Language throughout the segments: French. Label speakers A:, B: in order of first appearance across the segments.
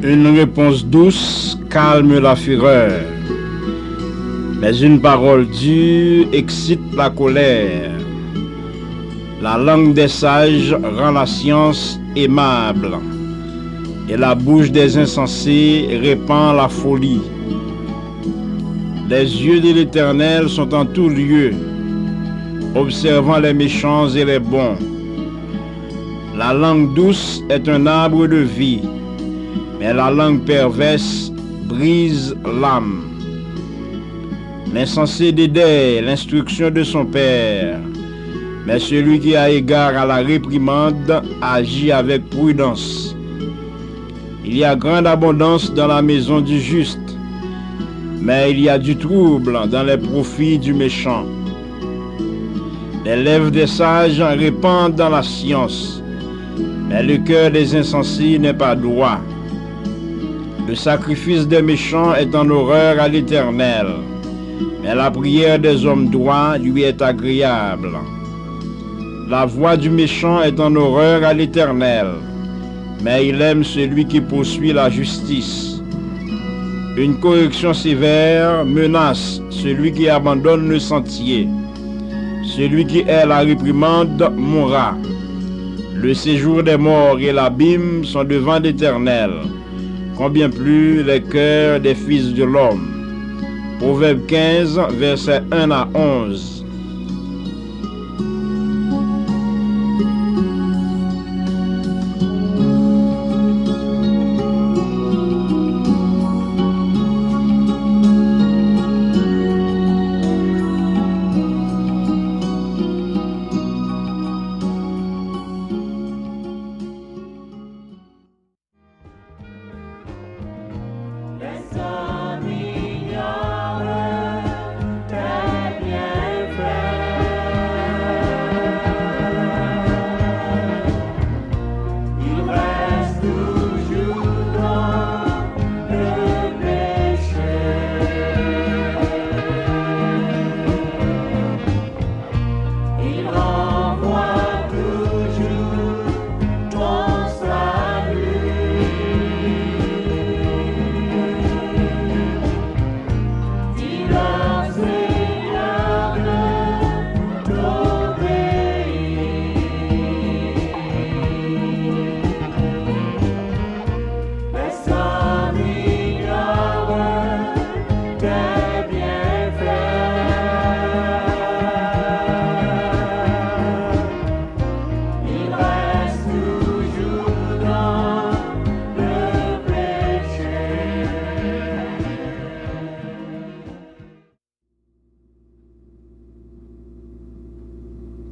A: Une réponse douce calme la fureur, mais une parole dure excite la colère. La langue des sages rend la science aimable, et la bouche des insensés répand la folie. Les yeux de l'Éternel sont en tout lieu, observant les méchants et les bons. La langue douce est un arbre de vie, mais la langue perverse brise l'âme. L'insensé dédaie l'instruction de son père, mais celui qui a égard à la réprimande agit avec prudence. Il y a grande abondance dans la maison du juste, mais il y a du trouble dans les profits du méchant. Les lèvres des sages répandent dans la science, mais le cœur des insensés n'est pas droit. Le sacrifice des méchants est en horreur à l'Éternel, mais la prière des hommes droits lui est agréable. La voix du méchant est en horreur à l'Éternel, mais il aime celui qui poursuit la justice. Une correction sévère menace celui qui abandonne le sentier. Celui qui hait la réprimande mourra. Le séjour des morts et l'abîme sont devant l'Éternel. Combien plus les cœurs des fils de l'homme. Proverbe 15, versets 1 à 11.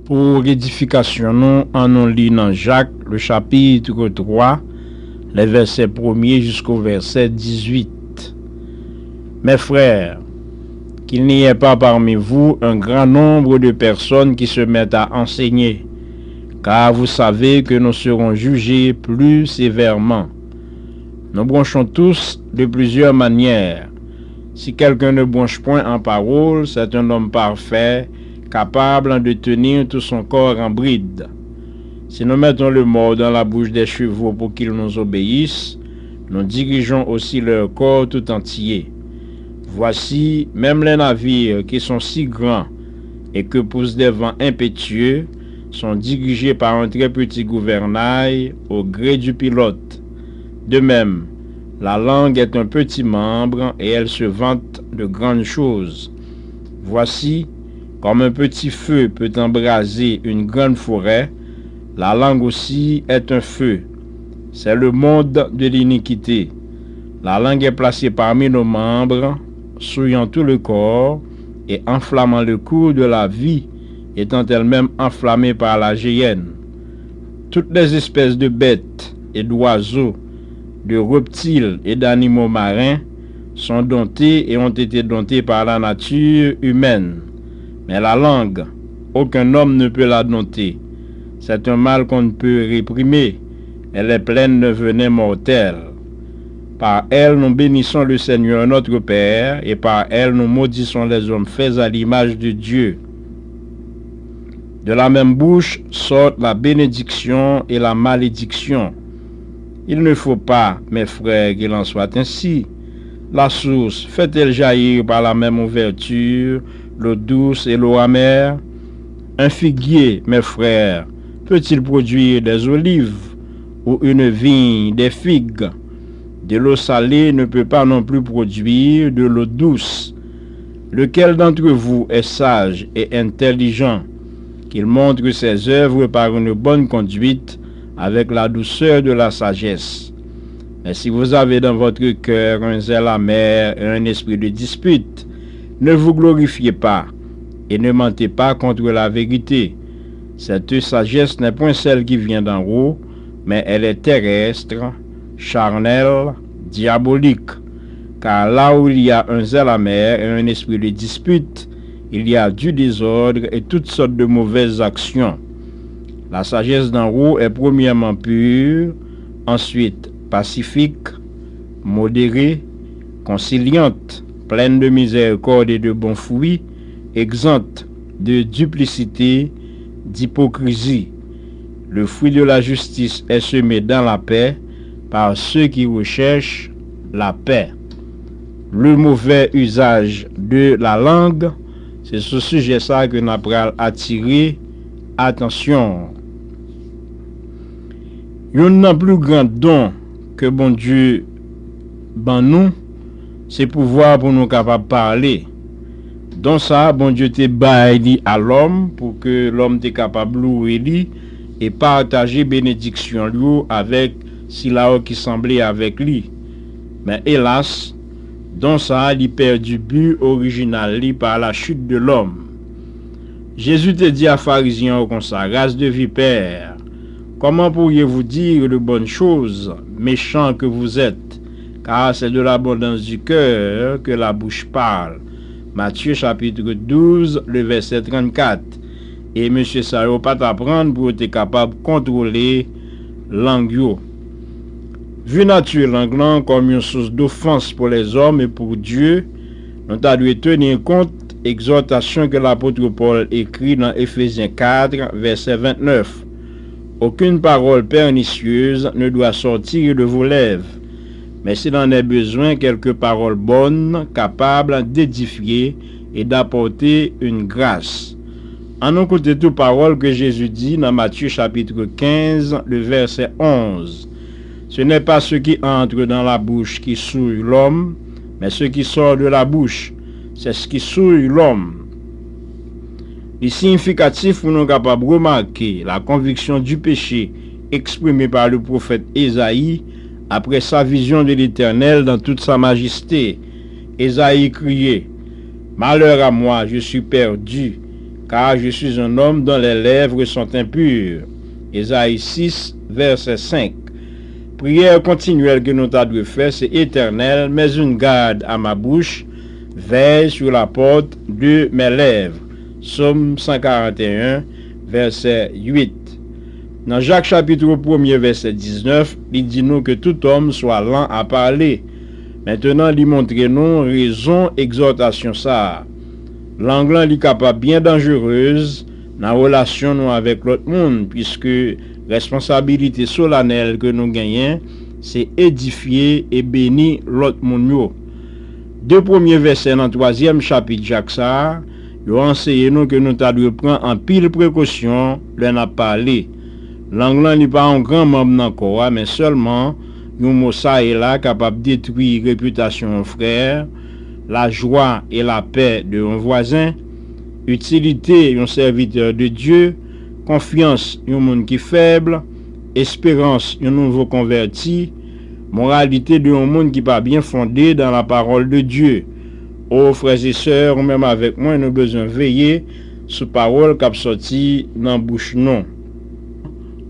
A: Pour édification, nous en lit dans Jacques, le chapitre 3, les versets 1er jusqu'au verset 18. Mes frères, qu'il n'y ait pas parmi vous un grand nombre de personnes qui se mettent à enseigner, car vous savez que nous serons jugés plus sévèrement. Nous bronchons tous de plusieurs manières. Si quelqu'un ne bronche point en parole, c'est un homme parfait, capable de tenir tout son corps en bride. Si nous mettons le mort dans la bouche des chevaux pour qu'ils nous obéissent, nous dirigeons aussi leur corps tout entier. Voici, même les navires qui sont si grands et que poussent des vents impétueux sont dirigés par un très petit gouvernail au gré du pilote. De même, la langue est un petit membre et elle se vante de grandes choses. Voici, comme un petit feu peut embraser une grande forêt, la langue aussi est un feu. C'est le monde de l'iniquité. La langue est placée parmi nos membres, souillant tout le corps et enflammant le cours de la vie, étant elle-même enflammée par la géhenne. Toutes les espèces de bêtes et d'oiseaux, de reptiles et d'animaux marins sont domptés et ont été domptés par la nature humaine. Mais la langue, aucun homme ne peut la dompter. C'est un mal qu'on ne peut réprimer. Elle est pleine de venin mortel. Par elle, nous bénissons le Seigneur notre Père, et par elle, nous maudissons les hommes faits à l'image de Dieu. De la même bouche sortent la bénédiction et la malédiction. Il ne faut pas, mes frères, qu'il en soit ainsi. La source fait-elle jaillir par la même ouverture l'eau douce et l'eau amère? Un figuier, mes frères, peut-il produire des olives ou une vigne des figues? De l'eau salée ne peut pas non plus produire de l'eau douce. Lequel d'entre vous est sage et intelligent, qu'il montre ses œuvres par une bonne conduite avec la douceur de la sagesse? Mais si vous avez dans votre cœur un zèle amer et un esprit de dispute, ne vous glorifiez pas et ne mentez pas contre la vérité. Cette sagesse n'est point celle qui vient d'en haut, mais elle est terrestre, charnelle, diabolique. Car là où il y a un zèle amer et un esprit de dispute, il y a du désordre et toutes sortes de mauvaises actions. La sagesse d'en haut est premièrement pure, ensuite pacifique, modérée, conciliante, pleine de miséricorde et de bons fruits, exempte de duplicité, d'hypocrisie. Le fruit de la justice est semé dans la paix par ceux qui recherchent la paix. Le mauvais usage de la langue, c'est ce sujet ça que nous avons attiré attention. Un plus grand don que bon Dieu ban nous, c'est pouvoir pour nous capables de parler. Donc ça, bon Dieu te baille à l'homme pour que l'homme te capable louer lui et partager bénédiction lui avec Silao qui semblait avec lui. Mais hélas, donc ça, il perd du but original lui par la chute de l'homme. Jésus te dit à pharisiens comme ça, race de vipères, comment pourriez-vous dire de bonnes choses, méchants que vous êtes, car c'est de l'abondance du cœur que la bouche parle. Matthieu chapitre 12, le verset 34. Et monsieur Sao pas t'apprendre pour être capable de contrôler langue. Vu nature langue comme une source d'offense pour les hommes et pour Dieu, nous devons tenir compte exhortation que l'apôtre Paul écrit dans Éphésiens 4, verset 29. Aucune parole pernicieuse ne doit sortir de vos lèvres, mais s'il en est besoin, quelques paroles bonnes, capables d'édifier et d'apporter une grâce. En écoutant toutes paroles que Jésus dit dans Matthieu chapitre 15, le verset 11. Ce n'est pas ce qui entre dans la bouche qui souille l'homme, mais ce qui sort de la bouche, c'est ce qui souille l'homme. Il est significatif pour nous capables de remarquer la conviction du péché exprimée par le prophète Ésaïe après sa vision de l'Éternel dans toute sa majesté. Ésaïe criait: malheur à moi, je suis perdu, car je suis un homme dont les lèvres sont impures. Ésaïe 6, verset 5. Prière continuelle que nous devons faire, c'est Éternel, mets une garde à ma bouche, veille sur la porte de mes lèvres. Psaume 141, verset 8. Dans Jacques chapitre 1, verset 19, il dit nous que tout homme soit lent à parler. Maintenant, il montre nous raison, exhortation ça. L'anglais est capable bien dangereuse dans la relation nous avec l'autre monde, puisque responsabilité solennelle que nous gagnons, c'est édifier et bénir l'autre monde. Deux premiers versets dans le 3e chapitre Jacques ça, ils enseignent nous que nous devons prendre en pile précaution l'on a parlé. L'anglais n'est pas un grand membre encore, mais seulement un mot ça et là capable de détruire la réputation de frère, la joie et la paix de un voisin, utilité d'un serviteur de Dieu, confiance d'un monde qui est faible, espérance d'un nouveau converti, moralité d'un monde qui n'est pas bien fondé dans la parole de Dieu. Oh frères et sœurs, ou même avec moi, nous avons besoin de veiller sur la parole qui a sorti dans la bouche non.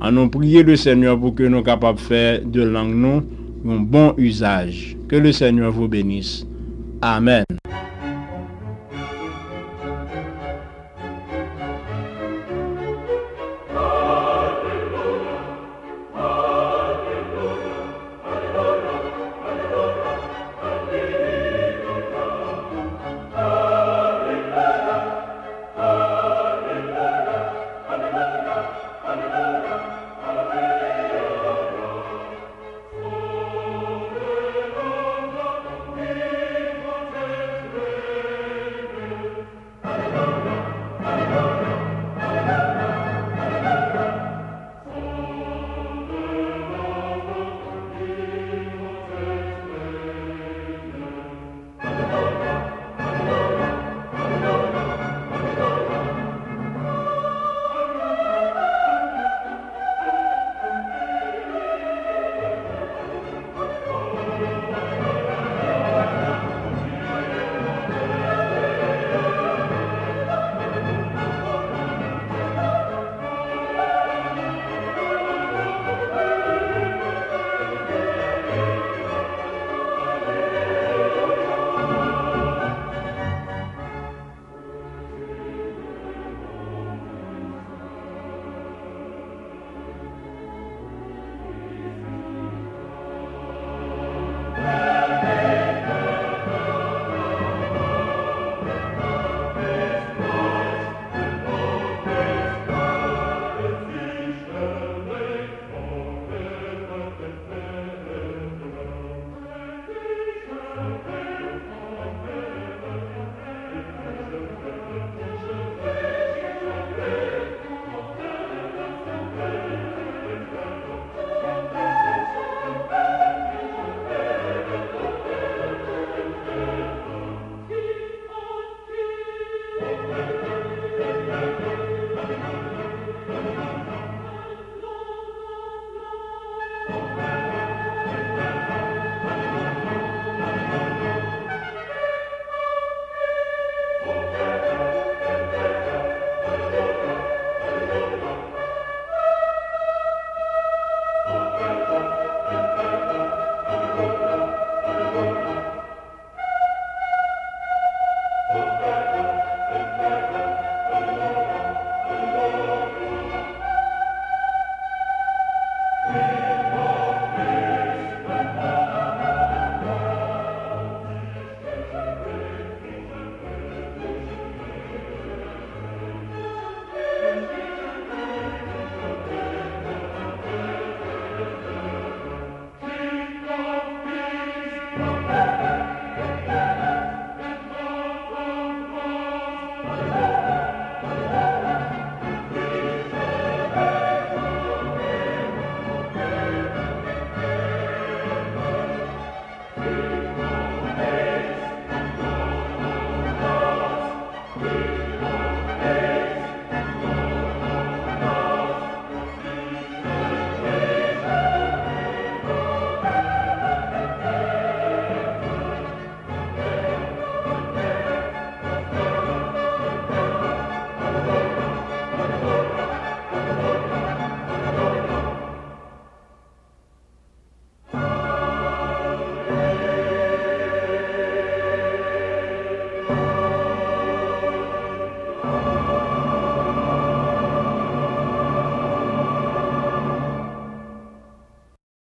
A: Allons prier le Seigneur pour que nous soyons capables de faire de langue non un bon usage. Que le Seigneur vous bénisse. Amen.